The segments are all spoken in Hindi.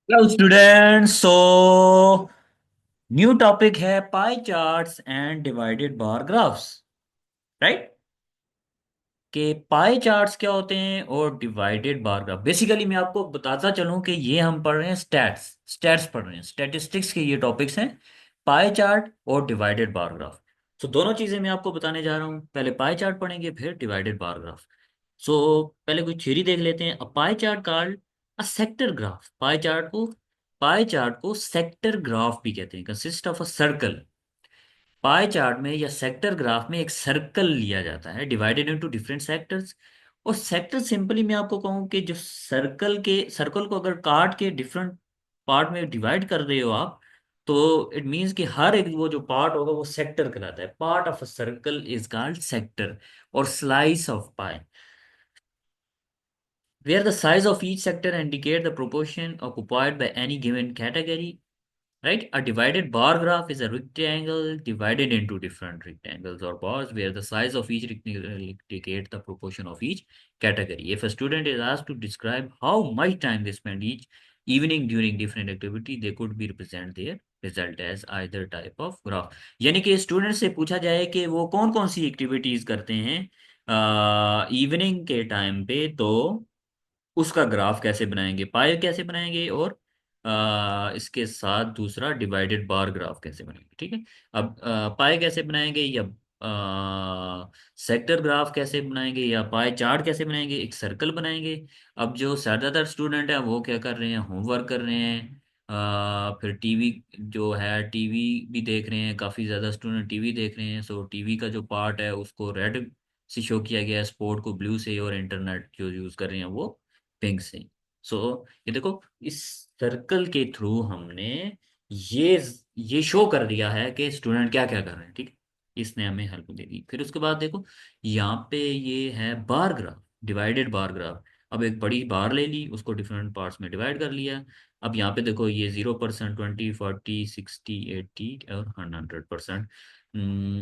Hello students. न्यू टॉपिक है pie charts and divided bar graphs. Right. कि पाई चार्ट्स क्या होते हैं और डिवाइडेड बार ग्राफ। बेसिकली मैं आपको बताता चलूं कि ये हम पढ़ रहे हैं स्टैट्स स्टैट्स पढ़ रहे हैं, स्टैटिस्टिक्स के ये टॉपिक्स हैं। पाई चार्ट और डिवाइडेड बार ग्राफ। सो दोनों चीजें मैं आपको बताने जा रहा हूँ। पहले पाई चार्ट पढ़ेंगे फिर डिवाइडेड बार ग्राफ। पहले कोई थ्योरी देख लेते हैं। A pie chart called a sector graph. Pie chart को सेक्टर ग्राफ भी कहते हैं। Consist of a circle. Pie chart में या सेक्टर ग्राफ में एक सर्कल लिया जाता है, डिवाइडेड इनटू डिफरेंट सेक्टर्स। और सेक्टर सिंपली मैं आपको कहूँ कि जो सर्कल को अगर काट के डिफरेंट पार्ट में डिवाइड कर रहे हो आप, तो इट मीन्स कि हर एक वो जो पार्ट होगा वो सेक्टर कहलाता है। Part of a circle is called sector. और slice of pie, where the size of each sector indicate the proportion occupied by any given category. Right? A divided bar graph is a rectangle divided into different rectangles or bars where the size of each rectangle indicates the proportion of each category. If a student is asked to describe how much time they spend each evening during different activity, they could be represent their result as either type of graph. यानी कि स्टूडेंट से पूछा जाए कि वो कौन कौन सी एक्टिविटीज करते हैं इवनिंग के टाइम पे, तो उसका ग्राफ कैसे बनाएंगे, पाई कैसे बनाएंगे, और इसके साथ दूसरा डिवाइडेड बार ग्राफ कैसे बनाएंगे। ठीक है। अब पाई कैसे बनाएंगे, या सेक्टर ग्राफ कैसे बनाएंगे, या पाई चार्ट कैसे बनाएंगे, एक सर्कल बनाएंगे। अब जो ज़्यादातर स्टूडेंट हैं वो क्या कर रहे हैं, होमवर्क कर रहे हैं। फिर टीवी जो है, टीवी भी देख रहे हैं। काफ़ी ज़्यादा स्टूडेंट टीवी देख रहे हैं। सो टीवी का जो पार्ट है उसको रेड से शो किया गया है, स्पोर्ट को ब्लू से, और इंटरनेट जो यूज़ कर रहे हैं वो पिंक से। ये देखो, इस सर्कल के थ्रू हमने ये ये शो कर दिया है कि स्टूडेंट क्या क्या कर रहे हैं। ठीक है। इसने हमें हेल्प दे दी। फिर उसके बाद देखो, यहाँ पे ये है bar graph, divided bar graph. अब एक बड़ी बार ले ली, उसको डिफरेंट पार्ट्स में डिवाइड कर लिया। अब यहाँ पे देखो, ये 0%, 20, 40, 60, 80 और 100%।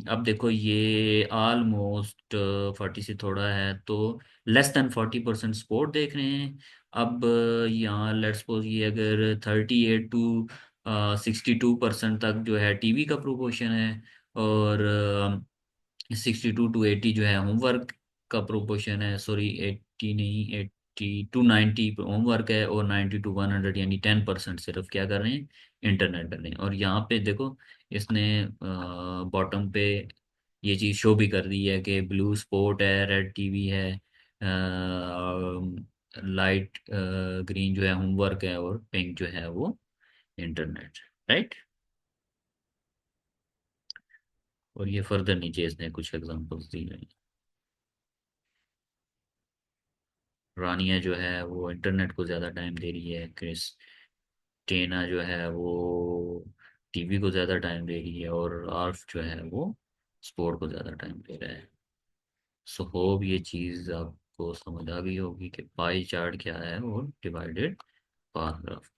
अब देखो, ये ऑलमोस्ट 40 से थोड़ा है, तो लेस देन 40% स्पोर्ट देख रहे हैं। अब यहाँ लेट्स सपोज ये अगर 38 to 62% तक जो है टीवी का प्रोपोर्शन है, और 62 to 80 जो है होमवर्क का प्रोपोर्शन है। सॉरी, 80 नहीं, 80 to 90 होमवर्क है, और 90 to 100 यानी 10% सिर्फ क्या कर रहे हैं, इंटरनेट कर रहे हैं। और यहाँ पे देखो, इसने बॉटम पे ये चीज़ शो भी कर दी है कि ब्लू स्पोर्ट है, रेड टीवी है, लाइट ग्रीन जो है होमवर्क है, और पिंक जो है वो इंटरनेट। राइट। और ये फर्दर नीचे इसने कुछ एग्जांपल्स दी हैं। रानिया जो है वो इंटरनेट को ज़्यादा टाइम दे रही है। क्रिस्टीना जो है वो टीवी को ज़्यादा टाइम दे रही है, और आर्फ जो है वो स्पोर्ट को ज़्यादा टाइम दे रहा है। सो होप ये चीज़ आपको समझ आ गई होगी कि पाई चार्ट क्या है और डिवाइडेड बार ग्राफ।